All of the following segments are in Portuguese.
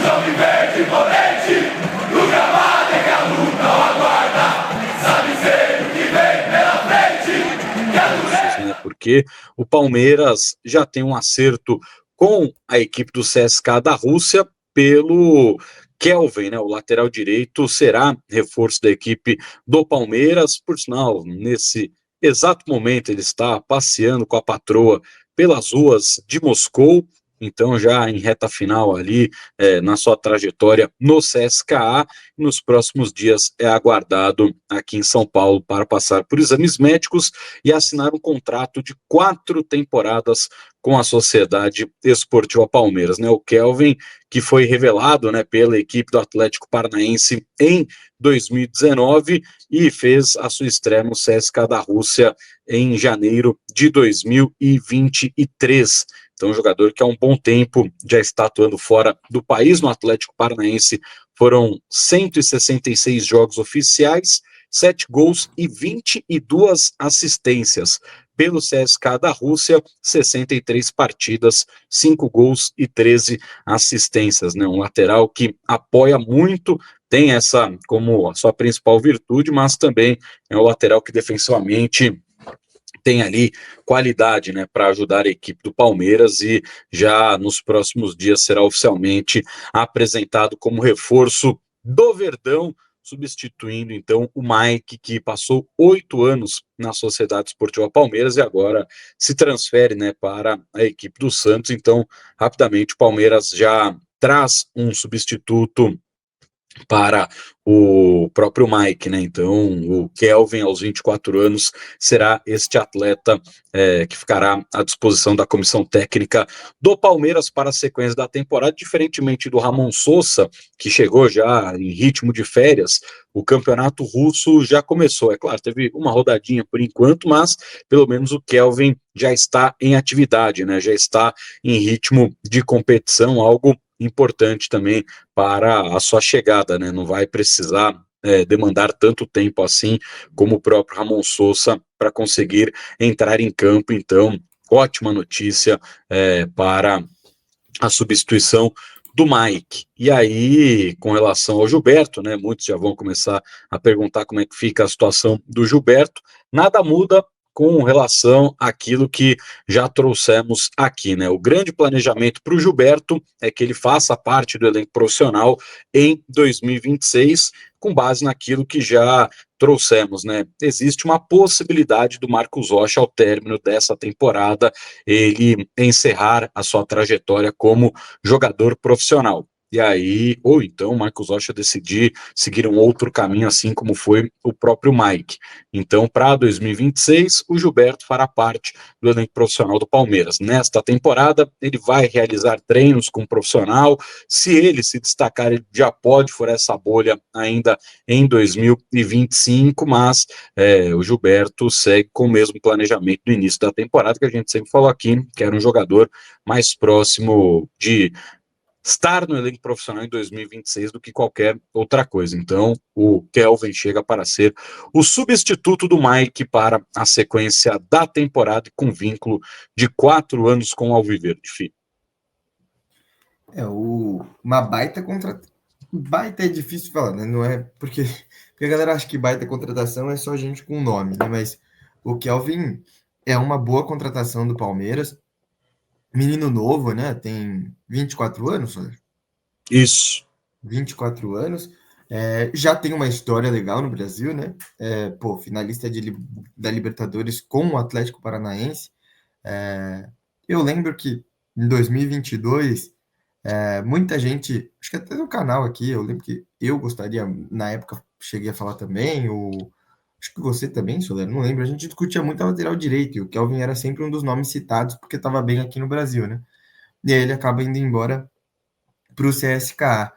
Verde imponente, no gramado é que a luta o aguarda. Sabe ser o que vem pela frente. Que a dureza, né? Porque o Palmeiras já tem um acerto com a equipe do CSKA da Rússia pelo Kelvin, né? O lateral direito será reforço da equipe do Palmeiras. Por sinal, nesse exato momento ele está passeando com a patroa pelas ruas de Moscou. Então, já em reta final ali, na sua trajetória no CSKA, nos próximos dias é aguardado aqui em São Paulo para passar por exames médicos e assinar um contrato de 4 temporadas com a Sociedade Esportiva Palmeiras, né? O Kelvin, que foi revelado, né, pela equipe do Atlético Paranaense em 2019 e fez a sua estreia no CSKA da Rússia em janeiro de 2023. Então, um jogador que há um bom tempo já está atuando fora do país. No Atlético Paranaense foram 166 jogos oficiais, 7 gols e 22 assistências. Pelo CSKA da Rússia, 63 partidas, 5 gols e 13 assistências, né? Um lateral que apoia muito, tem essa como a sua principal virtude, mas também é um lateral que defensivamente tem ali qualidade, né, para ajudar a equipe do Palmeiras e já nos próximos dias será oficialmente apresentado como reforço do Verdão, substituindo então o Mike, que passou 8 anos na Sociedade Esportiva Palmeiras e agora se transfere, né, para a equipe do Santos. Então, rapidamente o Palmeiras já traz um substituto para o próprio Mike, né? Então, o Kelvin, aos 24 anos, será este atleta que ficará à disposição da comissão técnica do Palmeiras para a sequência da temporada, diferentemente do Ramon Sosa, que chegou já em ritmo de férias. O campeonato russo já começou, é claro, teve uma rodadinha por enquanto, mas pelo menos o Kelvin já está em atividade, né? Já está em ritmo de competição, algo importante também para a sua chegada, né? Não vai precisar demandar tanto tempo assim como o próprio Ramon Sosa para conseguir entrar em campo. Então, ótima notícia para a substituição do Mike. E aí, com relação ao Gilberto, né? Muitos já vão começar a perguntar como é que fica a situação do Gilberto. Nada muda com relação àquilo que já trouxemos aqui, né? O grande planejamento para o Gilberto é que ele faça parte do elenco profissional em 2026, com base naquilo que já trouxemos, né? Existe uma possibilidade do Marcos Rocha, ao término dessa temporada, ele encerrar a sua trajetória como jogador profissional. E aí, ou então o Marcos Rocha decidir seguir um outro caminho, assim como foi o próprio Mike. Então, para 2026, o Gilberto fará parte do elenco profissional do Palmeiras. Nesta temporada, ele vai realizar treinos com o profissional. Se ele se destacar, ele já pode furar essa bolha ainda em 2025, mas o Gilberto segue com o mesmo planejamento do início da temporada, que a gente sempre falou aqui, que era um jogador mais próximo de estar no elenco profissional em 2026 do que qualquer outra coisa. Então, o Kelvin chega para ser o substituto do Mike para a sequência da temporada com vínculo de 4 anos com o Alviverde. Fi. Uma baita contratação. Baita é difícil falar, né? Não é porque a galera acha que baita contratação é só gente com nome, né? Mas o Kelvin é uma boa contratação do Palmeiras. Menino novo, né? Tem 24 anos, olha. Isso. 24 anos. Já tem uma história legal no Brasil, né? Finalista da Libertadores com o Atlético Paranaense. Eu lembro que em 2022, muita gente, acho que até no canal aqui, eu lembro que eu gostaria, na época, cheguei a falar também, acho que você também, Soler, não lembro, a gente discutia muito a lateral direito, e o Kelvin era sempre um dos nomes citados, porque estava bem aqui no Brasil, né? E aí ele acaba indo embora para o CSKA.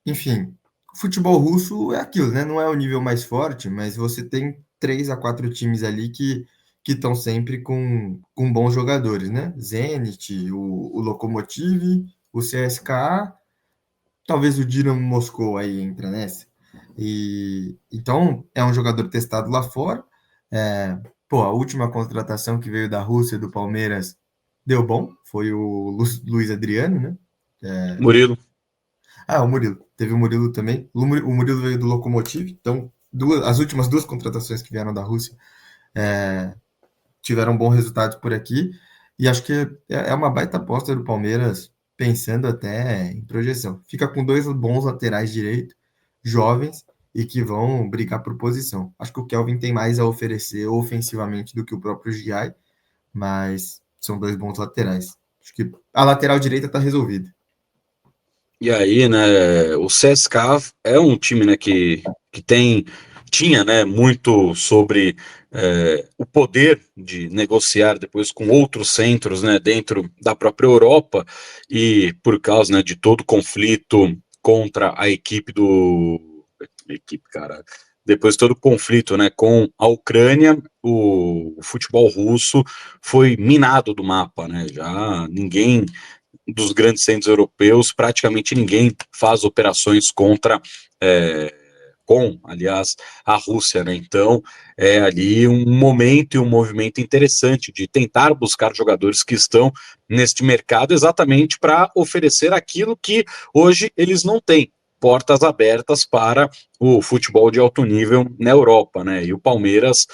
Enfim, o futebol russo é aquilo, né? Não é o nível mais forte, mas você tem 3 a 4 times ali que estão sempre com bons jogadores, né? Zenit, o Lokomotiv, o CSKA, talvez o Dinamo Moscou aí entra nessa. E então é um jogador testado lá fora. A última contratação que veio da Rússia, do Palmeiras, deu bom, foi o Luiz Adriano, né? Murilo. Ah, o Murilo. Teve o Murilo também. O Murilo veio do Lokomotiv, então as últimas duas contratações que vieram da Rússia tiveram bons resultados por aqui. E acho que é uma baita aposta do Palmeiras, pensando até em projeção. Fica com dois bons laterais direito, jovens, e que vão brigar por posição. Acho que o Kelvin tem mais a oferecer ofensivamente do que o próprio Giai, mas são dois bons laterais. Acho que a lateral direita está resolvida. E aí, né, o CSKA é um time, né, que tinha, né, muito sobre o poder de negociar depois com outros centros, né, dentro da própria Europa, e por causa, né, de todo o conflito contra a equipe, cara, depois de todo o conflito, né, com a Ucrânia, o futebol russo foi minado do mapa, né, já ninguém dos grandes centros europeus, praticamente ninguém faz operações aliás, a Rússia, né? Então, é ali um momento e um movimento interessante de tentar buscar jogadores que estão neste mercado exatamente para oferecer aquilo que hoje eles não têm. Portas abertas para o futebol de alto nível na Europa, né? E o Palmeiras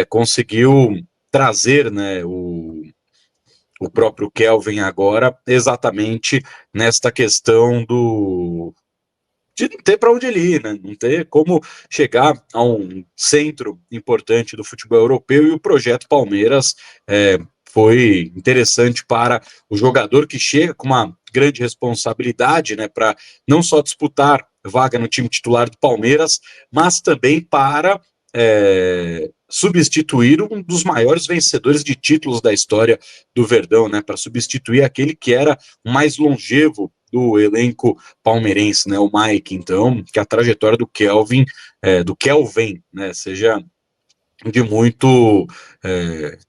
conseguiu trazer, né, o próprio Kelvin agora, exatamente nesta questão de não ter para onde ele ir, né? Não ter como chegar a um centro importante do futebol europeu, e o projeto Palmeiras foi interessante para o jogador que chega com uma grande responsabilidade, né, para não só disputar vaga no time titular do Palmeiras, mas também para substituir um dos maiores vencedores de títulos da história do Verdão, né, para substituir aquele que era o mais longevo do elenco palmeirense, né, o Mike. Então, que a trajetória do Kelvin, né, seja de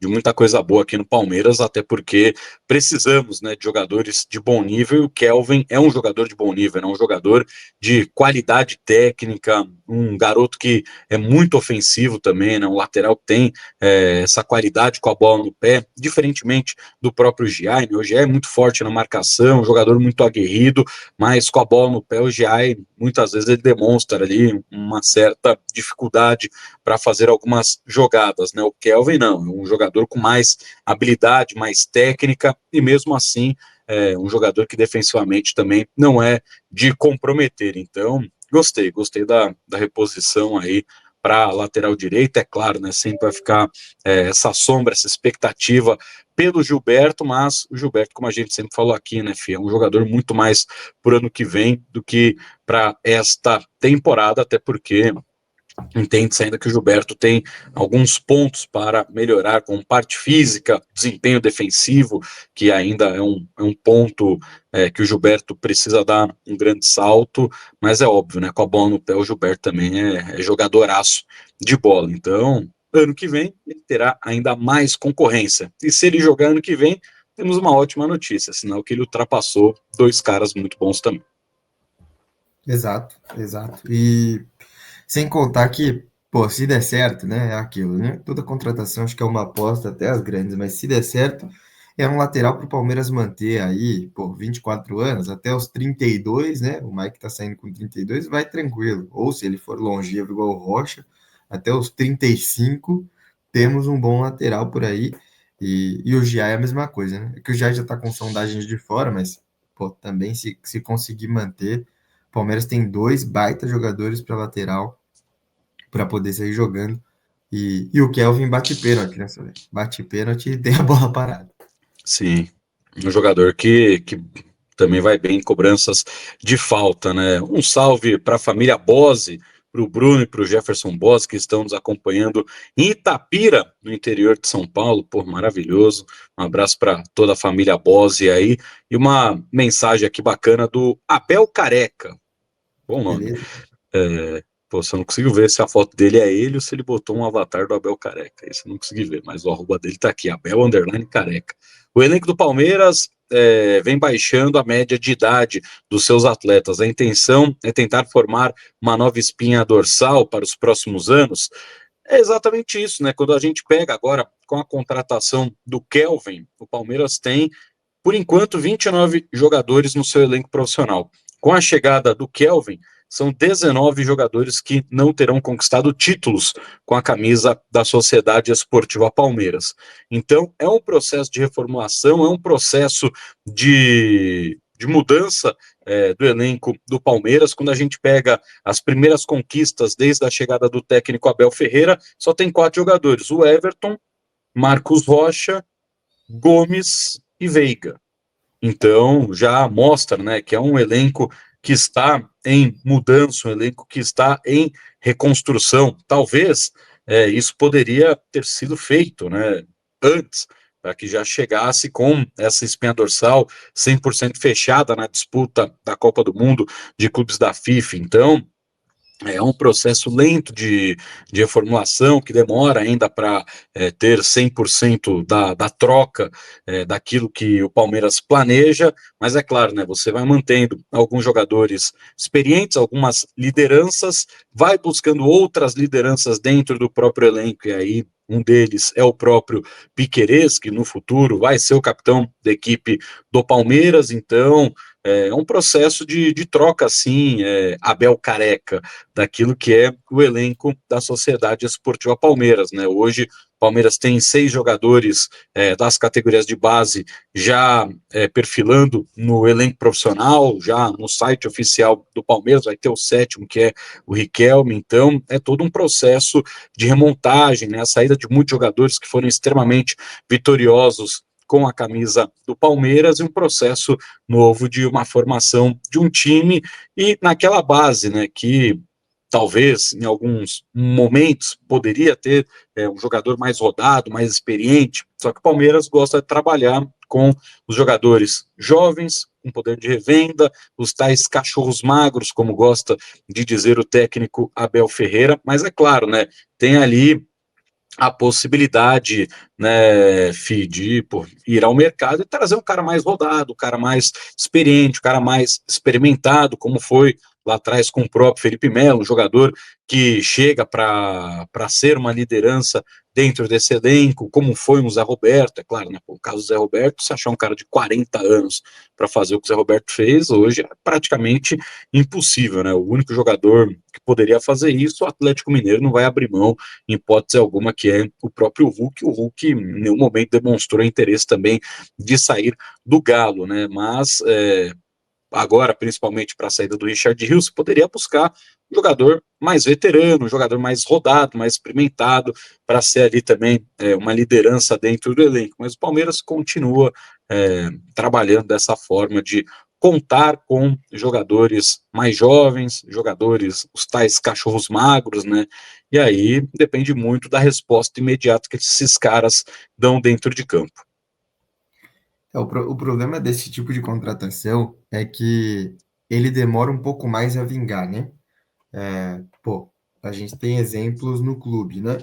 muita coisa boa aqui no Palmeiras, até porque precisamos, né, de jogadores de bom nível, e o Kelvin é um jogador de bom nível, é um jogador de qualidade técnica, um garoto que é muito ofensivo também, né, um lateral que tem essa qualidade com a bola no pé, diferentemente do próprio Giai, né? O Giai é muito forte na marcação, um jogador muito aguerrido, mas com a bola no pé o Giai muitas vezes ele demonstra ali uma certa dificuldade para fazer algumas jogadas, né? O Kelvin não, é um jogador com mais habilidade, mais técnica, e mesmo assim um jogador que defensivamente também não é de comprometer. Então, gostei da reposição aí para a lateral direita. É claro, né? Sempre vai ficar essa sombra, essa expectativa pelo Gilberto, mas o Gilberto, como a gente sempre falou aqui, né, Fih, é um jogador muito mais para o ano que vem do que para esta temporada, até porque entende-se ainda que o Gilberto tem alguns pontos para melhorar, com parte física, desempenho defensivo, que ainda é um ponto que o Gilberto precisa dar um grande salto, mas é óbvio, né? Com a bola no pé, o Gilberto também é jogadoraço de bola. Então, ano que vem, ele terá ainda mais concorrência. E se ele jogar ano que vem, temos uma ótima notícia, sinal que ele ultrapassou dois caras muito bons também. Exato, exato. E sem contar que, pô, se der certo, né, é aquilo, né? Toda contratação acho que é uma aposta até as grandes, mas se der certo, é um lateral para o Palmeiras manter aí, pô, 24 anos, até os 32, né? O Mike tá saindo com 32, vai tranquilo. Ou se ele for longevo igual o Rocha, até os 35, temos um bom lateral por aí. E o Giai é a mesma coisa, né? É que o Giai já tá com sondagens de fora, mas, pô, também se conseguir manter, o Palmeiras tem dois baita jogadores para lateral para poder sair jogando. E o Kelvin bate pênalti, né, Soler? Bate pênalti e tem a bola parada. Sim, um jogador que também vai bem em cobranças de falta, né? Um salve para a família Bose, para o Bruno e para o Jefferson Bose, que estão nos acompanhando em Itapira, no interior de São Paulo. Pô, maravilhoso. Um abraço para toda a família Bose aí. E uma mensagem aqui bacana do Abel Careca. Bom nome. Beleza? Pô, você não conseguiu ver se a foto dele é ele ou se ele botou um avatar do Abel Careca. Isso eu não consegui ver, mas o arroba dele tá aqui, Abel_Careca. O elenco do Palmeiras vem baixando a média de idade dos seus atletas. A intenção é tentar formar uma nova espinha dorsal para os próximos anos. É exatamente isso, né? Quando a gente pega agora com a contratação do Kelvin, o Palmeiras tem por enquanto, 29 jogadores no seu elenco profissional. Com a chegada do Kelvin, são 19 jogadores que não terão conquistado títulos com a camisa da Sociedade Esportiva Palmeiras. Então, é um processo de reformulação, é um processo de mudança do elenco do Palmeiras. Quando a gente pega as primeiras conquistas desde a chegada do técnico Abel Ferreira, só tem 4 jogadores: o Everton, Marcos Rocha, Gomes e Veiga. Então, já mostra, né, que é um elenco que está em mudança, um elenco que está em reconstrução. Talvez isso poderia ter sido feito, né, antes, para que já chegasse com essa espinha dorsal 100% fechada na disputa da Copa do Mundo de clubes da FIFA. Então, é um processo lento de reformulação que demora ainda para ter 100% da troca daquilo que o Palmeiras planeja, mas é claro, né, você vai mantendo alguns jogadores experientes, algumas lideranças, vai buscando outras lideranças dentro do próprio elenco, e aí um deles é o próprio Piquerez, que no futuro vai ser o capitão da equipe do Palmeiras. Então é um processo de troca, assim, Abel Careca, daquilo que é o elenco da Sociedade Esportiva Palmeiras, né? Hoje, Palmeiras tem 6 jogadores das categorias de base já perfilando no elenco profissional, já no site oficial do Palmeiras, vai ter o 7º, que é o Riquelme. Então, é todo um processo de remontagem, né? A saída de muitos jogadores que foram extremamente vitoriosos com a camisa do Palmeiras, e um processo novo de uma formação de um time, e naquela base, né, que talvez em alguns momentos poderia ter um jogador mais rodado, mais experiente, só que o Palmeiras gosta de trabalhar com os jogadores jovens, com poder de revenda, os tais cachorros magros, como gosta de dizer o técnico Abel Ferreira. Mas é claro, né, tem ali a possibilidade, né, de ir ao mercado e trazer um cara mais rodado, um cara mais experiente, um cara mais experimentado, como foi lá atrás com o próprio Felipe Melo, um jogador que chega para ser uma liderança dentro desse elenco, como foi o Zé Roberto. É claro, né, o caso do Zé Roberto, se achar um cara de 40 anos para fazer o que o Zé Roberto fez, hoje é praticamente impossível, né? O único jogador que poderia fazer isso, o Atlético Mineiro não vai abrir mão, em hipótese alguma, que é o próprio Hulk. O Hulk em nenhum momento demonstrou interesse também de sair do Galo, né? Mas agora, principalmente para a saída do Richard Rios, poderia buscar um jogador mais veterano, um jogador mais rodado, mais experimentado, para ser ali também uma liderança dentro do elenco. Mas o Palmeiras continua trabalhando dessa forma de contar com jogadores mais jovens, jogadores, os tais cachorros magros, né? E aí depende muito da resposta imediata que esses caras dão dentro de campo. O problema desse tipo de contratação é que ele demora um pouco mais a vingar, né? Pô, a gente tem exemplos no clube, né?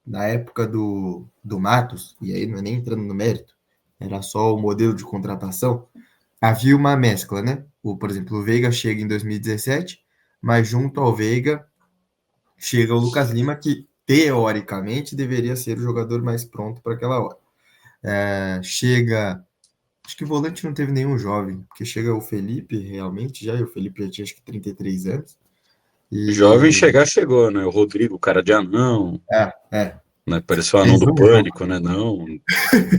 Na época do Matos, e aí não é nem entrando no mérito, era só o modelo de contratação, havia uma mescla, né? Por exemplo, o Veiga chega em 2017, mas junto ao Veiga chega o Lucas Lima, que teoricamente deveria ser o jogador mais pronto para aquela hora. Chega. Acho que o volante não teve nenhum jovem, porque chega o Felipe, realmente, e o Felipe já tinha acho que 33 anos. Jovem chegar, chegou, né? O Rodrigo, cara de anão, É. né? Pareceu o anão Fez do um Pânico, né?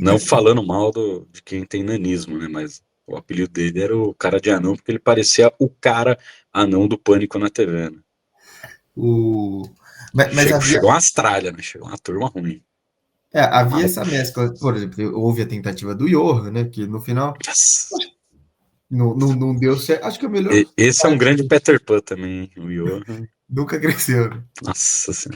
Não falando mal de quem tem nanismo, né? Mas o apelido dele era o cara de anão, porque ele parecia o cara anão do Pânico na TV, né? Mas Chegou uma tralha, né? Chegou uma turma ruim. havia essa mescla. Por exemplo, houve a tentativa do Johan, né? Que no final Yes. não deu certo. Acho que o melhor. Esse é um grande Peter Pan também, o Johan. Nunca cresceu. Né? Nossa Senhora.